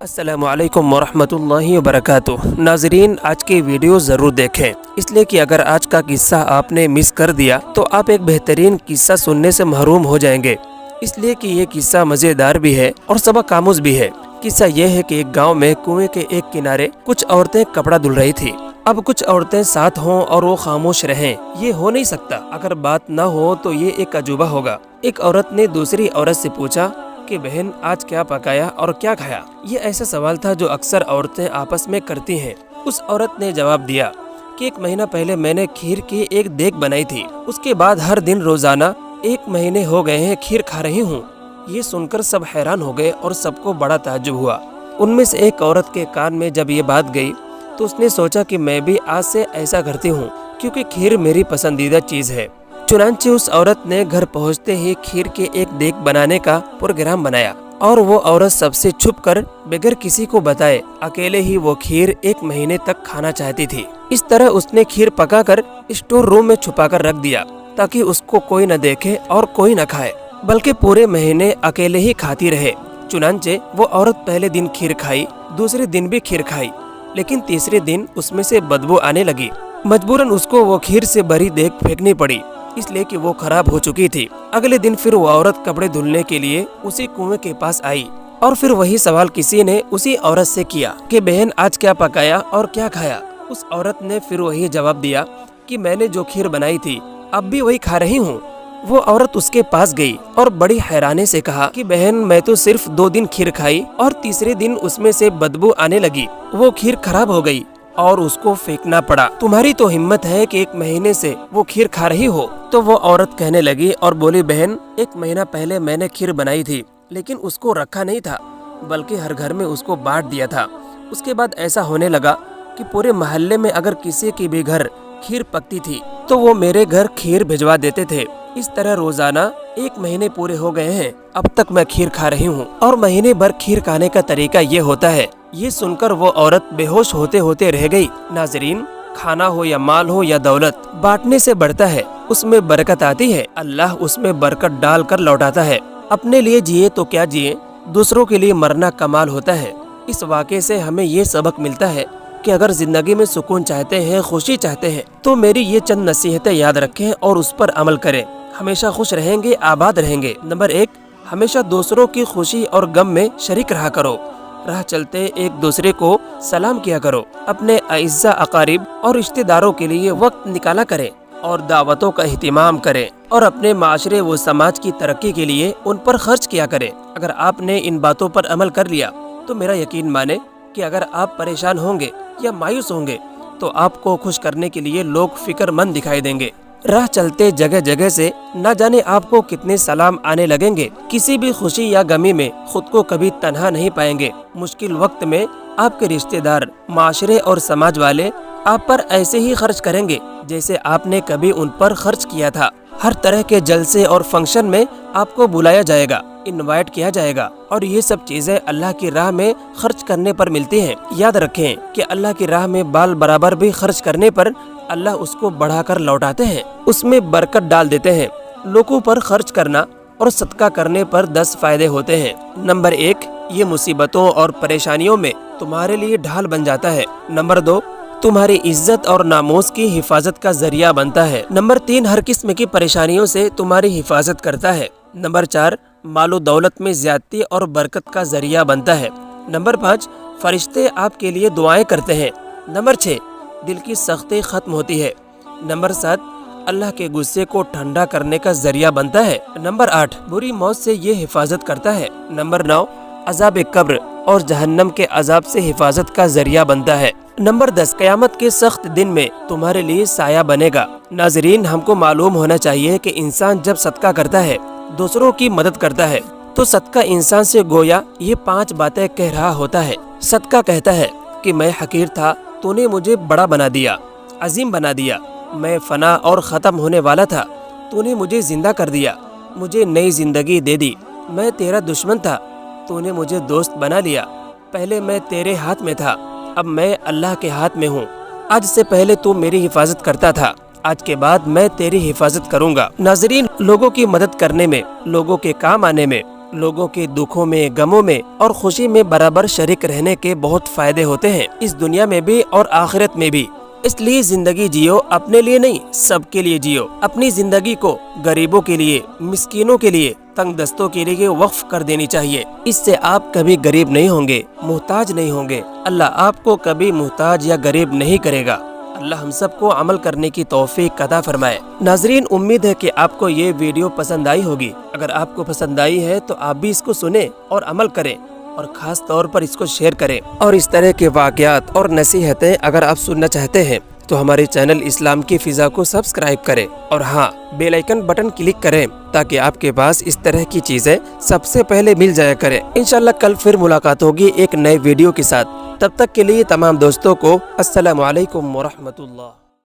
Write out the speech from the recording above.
अस्सलामु अलैकुम वरहमतुल्लाहि वबरकातुह। नाजरीन, आज की वीडियो ज़रूर देखें, इसलिए कि अगर आज का किस्सा आपने मिस कर दिया तो आप एक बेहतरीन किस्सा सुनने से महरूम हो जाएंगे। इसलिए कि ये किस्सा मज़ेदार भी है और सबक आमूज़ भी है। किस्सा ये है कि एक गांव में कुएं के एक किनारे कुछ औरतें कपड़ा धुल रही थी। अब कुछ औरतें साथ हों और वो खामोश रहें, ये हो नहीं सकता। अगर बात न हो तो ये एक अजूबा होगा। एक औरत ने दूसरी औरत से पूछा कि बहन, आज क्या पकाया और क्या खाया? ये ऐसा सवाल था जो अक्सर औरतें आपस में करती हैं। उस औरत ने जवाब दिया कि 1 महीना पहले मैंने खीर की एक देग बनाई थी। उसके बाद हर दिन रोजाना 1 महीने हो गए हैं खीर खा रही हूँ। ये सुनकर सब हैरान हो गए और सबको बड़ा ताज्जुब हुआ। उनमें से एक औरत के कान में जब ये बात गई तो उसने सोचा कि मैं भी आज से ऐसा करती हूँ, क्योंकि खीर मेरी पसंदीदा चीज़ है। चुनांचे उस औरत ने घर पहुंचते ही खीर के एक देग बनाने का प्रोग्राम बनाया और वो औरत सबसे छुपकर बगैर किसी को बताए अकेले ही वो खीर 1 महीने तक खाना चाहती थी। इस तरह उसने खीर पकाकर स्टोर रूम में छुपाकर रख दिया ताकि उसको कोई न देखे और कोई न खाए, बल्कि पूरे महीने अकेले ही खाती रहे। चुनांचे वो औरत पहले दिन खीर खाई, दूसरे दिन भी खीर खाई, लेकिन तीसरे दिन उसमें से बदबू आने लगी। मजबूरन उसको वो खीर से भरी देग फेंकनी पड़ी, इसलिए कि वो खराब हो चुकी थी। अगले दिन फिर वो औरत कपड़े धुलने के लिए उसी कुएं के पास आई और फिर वही सवाल किसी ने उसी औरत से किया कि बहन, आज क्या पकाया और क्या खाया? उस औरत ने फिर वही जवाब दिया कि मैंने जो खीर बनाई थी अब भी वही खा रही हूँ। वो औरत उसके पास गई और बड़ी हैरानी से कहा कि बहन, मैं तो सिर्फ 2 दिन खीर खाई और तीसरे दिन उसमें से बदबू आने लगी। वो खीर खराब हो गई और उसको फेंकना पड़ा। तुम्हारी तो हिम्मत है कि 1 महीने से वो खीर खा रही हो। तो वो औरत कहने लगी और बोली, बहन, 1 महीना पहले मैंने खीर बनाई थी, लेकिन उसको रखा नहीं था, बल्कि हर घर में उसको बांट दिया था। उसके बाद ऐसा होने लगा कि पूरे मोहल्ले में अगर किसी की भी घर खीर पकती थी तो वो मेरे घर खीर भिजवा देते थे। इस तरह रोजाना 1 महीने पूरे हो गए हैं, अब तक मैं खीर खा रही हूँ और महीने भर खीर खाने का तरीका ये होता है। ये सुनकर वो औरत बेहोश होते होते रह गई। नाजरीन, खाना हो या माल हो या दौलत, बांटने से बढ़ता है, उसमें बरकत आती है। अल्लाह उसमें बरकत डाल कर लौटाता है। अपने लिए जिए तो क्या जिए, दूसरों के लिए मरना कमाल होता है। इस वाक़े से हमें ये सबक मिलता है कि अगर जिंदगी में सुकून चाहते हैं, खुशी चाहते हैं, तो मेरी ये चंद नसीहतें याद रखें और उस पर अमल करें। हमेशा खुश रहेंगे, आबाद रहेंगे। नंबर 1, हमेशा दूसरों की खुशी और गम में शरीक रहा करो। राह चलते एक दूसरे को सलाम किया करो। अपने अइज़्ज़ा अकारिब और रिश्तेदारों के लिए वक्त निकाला करें और दावतों का एहतिमाम करें और अपने माशरे व समाज की तरक्की के लिए उन पर खर्च किया करें। अगर आपने इन बातों पर अमल कर लिया तो मेरा यकीन माने कि अगर आप परेशान होंगे या मायूस होंगे तो आपको खुश करने के लिए लोग फिक्रमंद दिखाई देंगे। राह चलते जगह जगह से न जाने आपको कितने सलाम आने लगेंगे। किसी भी खुशी या गमी में खुद को कभी तन्हा नहीं पाएंगे। मुश्किल वक्त में आपके रिश्तेदार, माशरे और समाज वाले आप पर ऐसे ही खर्च करेंगे जैसे आपने कभी उन पर खर्च किया था। हर तरह के जलसे और फंक्शन में आपको बुलाया जाएगा, इनवाइट किया जाएगा और ये सब चीजें अल्लाह की राह में खर्च करने पर मिलती हैं। याद रखें कि अल्लाह की राह में बाल बराबर भी खर्च करने पर अल्लाह उसको बढ़ाकर लौटाते हैं, उसमें बरकत डाल देते हैं। लोगों पर खर्च करना और सदका करने पर 10 फायदे होते हैं। नंबर 1, ये मुसीबतों और परेशानियों में तुम्हारे लिए ढाल बन जाता है। नंबर 2, तुम्हारी इज्जत और नामोस की हिफाजत का जरिया बनता है। नंबर 3, हर किस्म की परेशानियों से तुम्हारी हिफाजत करता है। नंबर 4, मालो दौलत में ज्यादती और बरकत का जरिया बनता है। नंबर 5, फरिश्ते आपके लिए दुआएं करते हैं। नंबर 6, दिल की सख्ती खत्म होती है। नंबर 7, अल्लाह के गुस्से को ठंडा करने का जरिया बनता है। नंबर 8, बुरी मौत से ये हिफाजत करता है। नंबर 9, अजाब कब्र और जहन्नम के अजाब से हिफाजत का जरिया बनता है। नंबर 10, क़यामत के सख्त दिन में तुम्हारे लिए साया बनेगा। नाजरीन, हमको मालूम होना चाहिए कि इंसान जब सदका करता है, दूसरों की मदद करता है, तो सदका इंसान से गोया ये 5 बातें कह रहा होता है। सदका कहता है कि मैं हकीर था, तूने मुझे बड़ा बना दिया, अजीम बना दिया। मैं फना और ख़त्म होने वाला था, तूने मुझे जिंदा कर दिया, मुझे नई जिंदगी दे दी। मैं तेरा दुश्मन था, तूने मुझे दोस्त बना लिया। पहले मैं तेरे हाथ में था, अब मैं अल्लाह के हाथ में हूँ। आज से पहले तू मेरी हिफाजत करता था, आज के बाद मैं तेरी हिफाजत करूँगा। नाजरीन, लोगों की मदद करने में, लोगों के काम आने में लोगों के दुखों में, गमों में और खुशी में बराबर शरीक रहने के बहुत फायदे होते हैं, इस दुनिया में भी और आखिरत में भी। इसलिए जिंदगी जियो, अपने लिए नहीं सबके लिए जियो। अपनी जिंदगी को गरीबों के लिए, मिस्कीनों के लिए, तंग दस्तों के लिए वक्फ कर देनी चाहिए। इससे आप कभी गरीब नहीं होंगे, मुहताज नहीं होंगे। अल्लाह आपको कभी मुहताज या गरीब नहीं करेगा। अल्लाह हम सबको अमल करने की तौफीक अता फरमाए। नाजरीन, उम्मीद है कि आपको ये वीडियो पसंद आई होगी। अगर आपको पसंद आई है तो आप भी इसको सुने और अमल करें, और खास तौर पर इसको शेयर करें। और इस तरह के वाक़यात और नसीहतें अगर आप सुनना चाहते हैं तो हमारे चैनल इस्लाम की फ़िज़ा को सब्सक्राइब करें, और हाँ, बेल आइकन बटन क्लिक करें ताकि आपके पास इस तरह की चीज़ें सबसे पहले मिल जाया करें। इंशाल्लाह कल फिर मुलाकात होगी एक नए वीडियो के साथ। तब तक के लिए तमाम दोस्तों को अस्सलामु अलैकुम व रहमतुल्लाह।